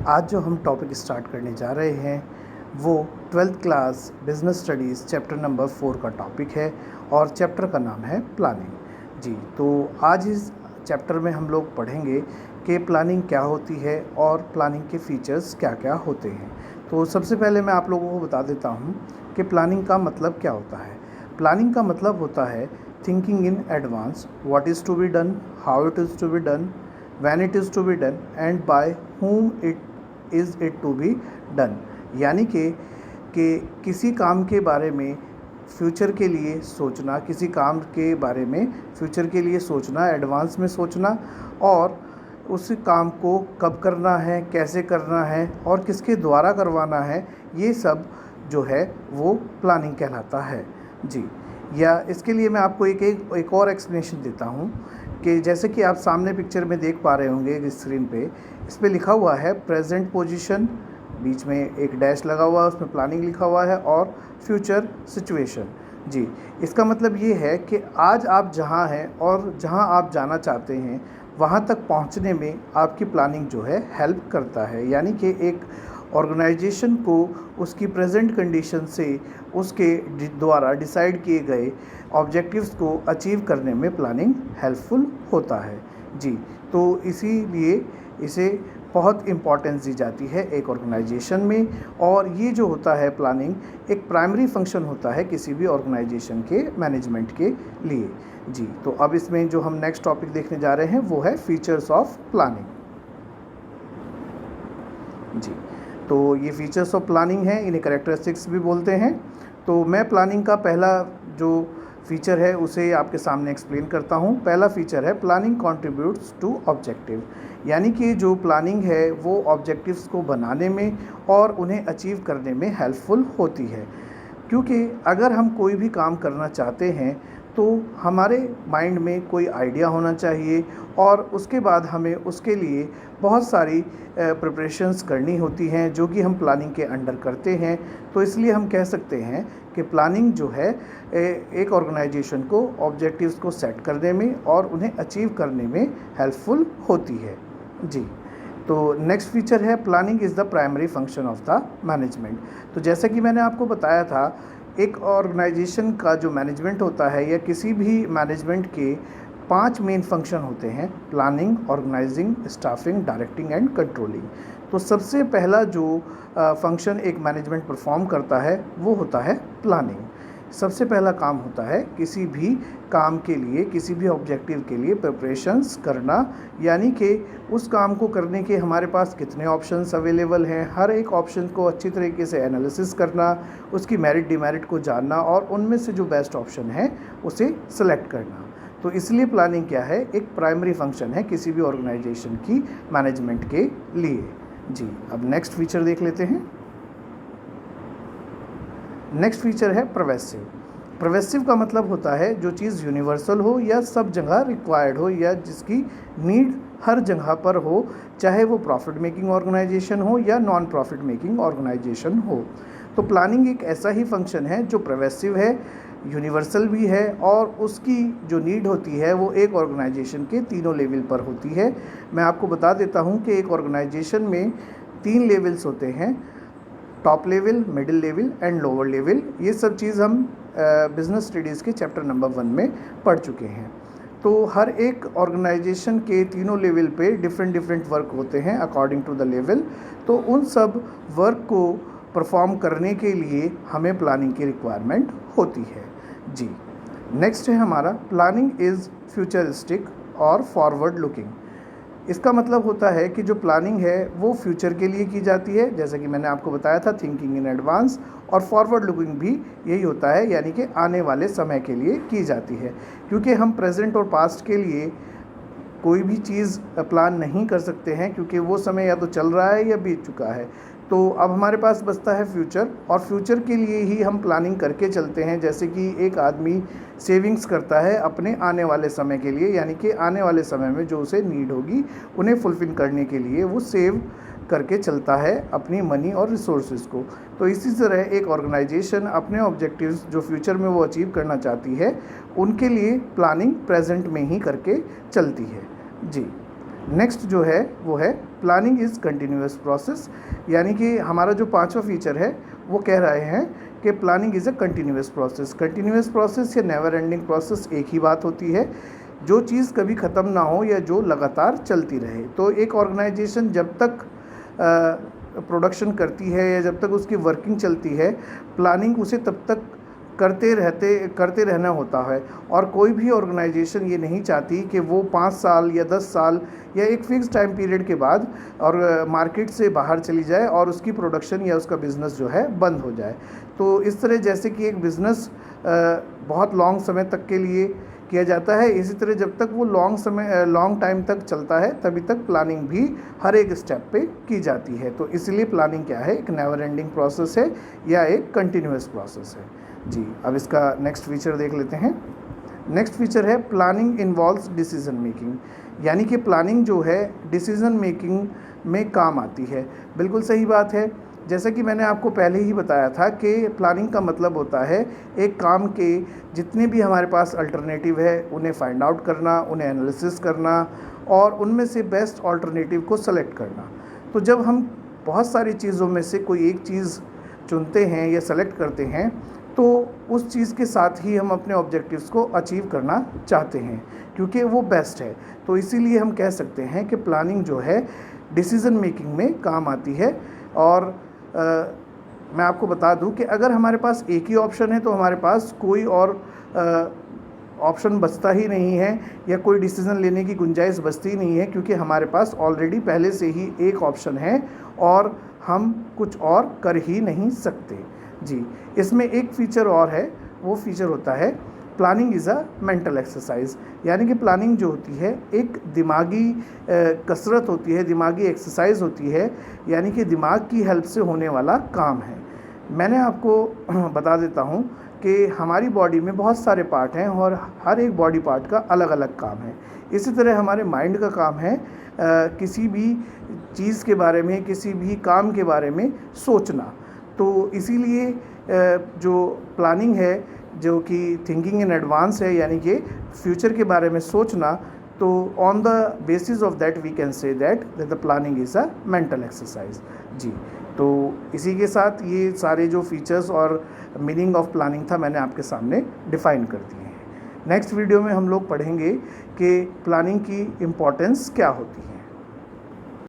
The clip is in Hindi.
आज जो हम टॉपिक स्टार्ट करने जा रहे हैं वो 12th class business studies chapter number 4 का टॉपिक है और चैप्टर का नाम है प्लानिंग। जी, तो आज इस चैप्टर में हम लोग पढ़ेंगे कि प्लानिंग क्या होती है और प्लानिंग के फीचर्स क्या क्या होते हैं। तो सबसे पहले मैं आप लोगों को बता देता हूँ कि प्लानिंग का मतलब क्या होता है। प्लानिंग का मतलब होता है thinking in advance, what is to be done, how it is to be done, when it is to be done and by whom is it to be done. यानी कि किसी काम के बारे में फ्यूचर के लिए सोचना, किसी काम के बारे में फ्यूचर के लिए सोचना, एडवांस में सोचना, और उस काम को कब करना है, कैसे करना है और किसके द्वारा करवाना है, ये सब जो है वो प्लानिंग कहलाता है। जी, या इसके लिए मैं आपको एक और एक्सप्लेनेशन देता हूँ कि जैसे कि आप सामने पिक्चर में देख पा रहे होंगे स्क्रीन पे, इस पे लिखा हुआ है प्रेजेंट पोजीशन, बीच में एक डैश लगा हुआ है, उसमें प्लानिंग लिखा हुआ है, और फ्यूचर सिचुएशन। जी, इसका मतलब ये है कि आज आप जहाँ हैं और जहाँ आप जाना चाहते हैं वहाँ तक पहुँचने में आपकी प्लानिंग जो है हेल्प करता है। यानी कि एक ऑर्गेनाइजेशन को उसकी प्रेजेंट कंडीशन से उसके द्वारा डिसाइड किए गए ऑब्जेक्टिव्स को अचीव करने में प्लानिंग हेल्पफुल होता है। जी, तो इसीलिए इसे बहुत इम्पॉर्टेंस दी जाती है एक ऑर्गेनाइजेशन में, और ये जो होता है प्लानिंग एक प्राइमरी फंक्शन होता है किसी भी ऑर्गेनाइजेशन के मैनेजमेंट के लिए। जी, तो अब इसमें जो हम नेक्स्ट टॉपिक देखने जा रहे हैं वो है फीचर्स ऑफ प्लानिंग। जी, तो ये फीचर्स ऑफ प्लानिंग है, इन्हें कैरेक्टरिस्टिक्स भी बोलते हैं। तो मैं प्लानिंग का पहला जो फीचर है उसे आपके सामने एक्सप्लेन करता हूँ। पहला फीचर है प्लानिंग कंट्रीब्यूट्स टू ऑब्जेक्टिव। यानी कि जो प्लानिंग है वो ऑब्जेक्टिव्स को बनाने में और उन्हें अचीव करने में हेल्पफुल होती है। क्योंकि अगर हम कोई भी काम करना चाहते हैं तो हमारे माइंड में कोई आइडिया होना चाहिए, और उसके बाद हमें उसके लिए बहुत सारी प्रिपरेशंस करनी होती हैं जो कि हम प्लानिंग के अंडर करते हैं। तो इसलिए हम कह सकते हैं कि प्लानिंग जो है एक ऑर्गेनाइजेशन को ऑब्जेक्टिव्स को सेट करने में और उन्हें अचीव करने में हेल्पफुल होती है। जी, तो नेक्स्ट फीचर है planning is the primary function of the management. तो जैसा कि मैंने आपको बताया था, एक ऑर्गेनाइजेशन का जो मैनेजमेंट होता है या किसी भी मैनेजमेंट के 5 मेन फंक्शन होते हैं: planning, organizing, staffing, directing and controlling. तो सबसे पहला जो फंक्शन एक मैनेजमेंट परफॉर्म करता है वो होता है प्लानिंग। सबसे पहला काम होता है किसी भी काम के लिए, किसी भी ऑब्जेक्टिव के लिए प्रिपरेशंस करना, यानी कि उस काम को करने के हमारे पास कितने ऑप्शंस अवेलेबल हैं, हर एक ऑप्शन को अच्छी तरीके से एनालिसिस करना, उसकी मेरिट डिमेरिट को जानना और उनमें से जो बेस्ट ऑप्शन है उसे सेलेक्ट करना। तो इसलिए प्लानिंग क्या है, एक प्राइमरी फंक्शन है किसी भी ऑर्गेनाइजेशन की मैनेजमेंट के लिए। जी, अब नेक्स्ट फीचर देख लेते हैं। नेक्स्ट फीचर है परवेसिव। परवेसिव का मतलब होता है जो चीज़ यूनिवर्सल हो या सब जगह रिक्वायर्ड हो या जिसकी नीड हर जगह पर हो, चाहे वो प्रॉफिट मेकिंग ऑर्गेनाइजेशन हो या नॉन प्रॉफिट मेकिंग ऑर्गेनाइजेशन हो। तो प्लानिंग एक ऐसा ही फंक्शन है जो परवेसिव है, यूनिवर्सल भी है, और उसकी जो नीड होती है वो एक ऑर्गेनाइजेशन के तीनों लेवल पर होती है। मैं आपको बता देता हूँ कि एक ऑर्गेनाइजेशन में 3 लेवल्स होते हैं: top level, middle level and lower level. ये सब चीज़ हम बिज़नेस स्टडीज़ के चैप्टर नंबर 1 में पढ़ चुके हैं। तो हर एक ऑर्गेनाइजेशन के तीनों लेवल पे डिफरेंट वर्क होते हैं अकॉर्डिंग टू द लेवल। तो उन सब वर्क को परफॉर्म करने के लिए हमें प्लानिंग की रिक्वायरमेंट होती है। जी, नेक्स्ट है हमारा प्लानिंग इज़ फ्यूचरिस्टिक और फॉरवर्ड लुकिंग। इसका मतलब होता है कि जो प्लानिंग है वो फ्यूचर के लिए की जाती है, जैसा कि मैंने आपको बताया था, थिंकिंग इन एडवांस, और फॉरवर्ड लुकिंग भी यही होता है, यानी कि आने वाले समय के लिए की जाती है। क्योंकि हम प्रेजेंट और पास्ट के लिए कोई भी चीज़ प्लान नहीं कर सकते हैं, क्योंकि वो समय या तो चल रहा है या बीत चुका है। तो अब हमारे पास बचता है फ्यूचर, और फ्यूचर के लिए ही हम प्लानिंग करके चलते हैं। जैसे कि एक आदमी सेविंग्स करता है अपने आने वाले समय के लिए, यानी कि आने वाले समय में जो उसे नीड होगी उन्हें फुलफिल करने के लिए वो सेव करके चलता है अपनी मनी और रिसोर्सेज को। तो इसी तरह एक ऑर्गेनाइजेशन अपने ऑब्जेक्टिव्स जो फ्यूचर में वो अचीव करना चाहती है उनके लिए प्लानिंग प्रेजेंट में ही करके चलती है। जी, नेक्स्ट जो है वो है प्लानिंग इज़ कंटिन्यूअस प्रोसेस, यानी कि हमारा जो पांचवा फीचर है वो कह रहे हैं कि planning is a continuous process. Continuous process या नेवर एंडिंग प्रोसेस एक ही बात होती है, जो चीज़ कभी ख़त्म ना हो या जो लगातार चलती रहे। तो एक ऑर्गेनाइजेशन जब तक प्रोडक्शन करती है या जब तक उसकी वर्किंग चलती है, प्लानिंग उसे तब तक करते रहना होता है। और कोई भी ऑर्गेनाइजेशन ये नहीं चाहती कि वो 5 साल या 10 साल या एक फ़िक्स टाइम पीरियड के बाद और मार्केट से बाहर चली जाए और उसकी प्रोडक्शन या उसका बिज़नेस जो है बंद हो जाए। तो इस तरह जैसे कि एक बिज़नेस बहुत लॉन्ग समय तक के लिए किया जाता है, इसी तरह जब तक वो लॉन्ग टाइम तक चलता है तभी तक प्लानिंग भी हर एक स्टेप पे की जाती है। तो इसलिए प्लानिंग क्या है, एक नेवर एंडिंग प्रोसेस है या एक कंटिन्यूअस प्रोसेस है। जी, अब इसका नेक्स्ट फीचर देख लेते हैं। नेक्स्ट फीचर है प्लानिंग इन्वॉल्व्स डिसीजन मेकिंग, यानी कि प्लानिंग जो है डिसीजन मेकिंग में काम आती है। बिल्कुल सही बात है। जैसा कि मैंने आपको पहले ही बताया था कि प्लानिंग का मतलब होता है एक काम के जितने भी हमारे पास अल्टरनेटिव है उन्हें फाइंड आउट करना, उन्हें एनालिसिस करना और उनमें से बेस्ट अल्टरनेटिव को सेलेक्ट करना। तो जब हम बहुत सारी चीज़ों में से कोई एक चीज़ चुनते हैं या सेलेक्ट करते हैं तो उस चीज़ के साथ ही हम अपने ऑब्जेक्टिव्स को अचीव करना चाहते हैं क्योंकि वो बेस्ट है। तो इसीलिए हम कह सकते हैं कि प्लानिंग जो है डिसीज़न मेकिंग में काम आती है। और मैं आपको बता दूं कि अगर हमारे पास एक ही ऑप्शन है तो हमारे पास कोई और ऑप्शन बचता ही नहीं है या कोई डिसीज़न लेने की गुंजाइश बचती ही नहीं है, क्योंकि हमारे पास ऑलरेडी पहले से ही एक ऑप्शन है और हम कुछ और कर ही नहीं सकते। जी, इसमें एक फीचर और है, वो फीचर होता है planning is a mental exercise, यानी कि प्लानिंग जो होती है एक दिमागी कसरत होती है, दिमागी एक्सरसाइज होती है, यानी कि दिमाग की हेल्प से होने वाला काम है। मैंने आपको बता देता हूँ कि हमारी बॉडी में बहुत सारे पार्ट हैं और हर एक बॉडी पार्ट का अलग अलग काम है। इसी तरह हमारे माइंड का काम है किसी भी चीज़ के बारे में, किसी भी काम के बारे में सोचना। तो इसीलिए जो प्लानिंग है जो कि थिंकिंग इन एडवांस है, यानी कि फ्यूचर के बारे में सोचना, तो on the basis of that we can say that the planning is a mental exercise. जी, तो इसी के साथ ये सारे जो फीचर्स और मीनिंग ऑफ प्लानिंग था मैंने आपके सामने डिफ़ाइन कर दिए हैं। नेक्स्ट वीडियो में हम लोग पढ़ेंगे कि प्लानिंग की इम्पोर्टेंस क्या होती है।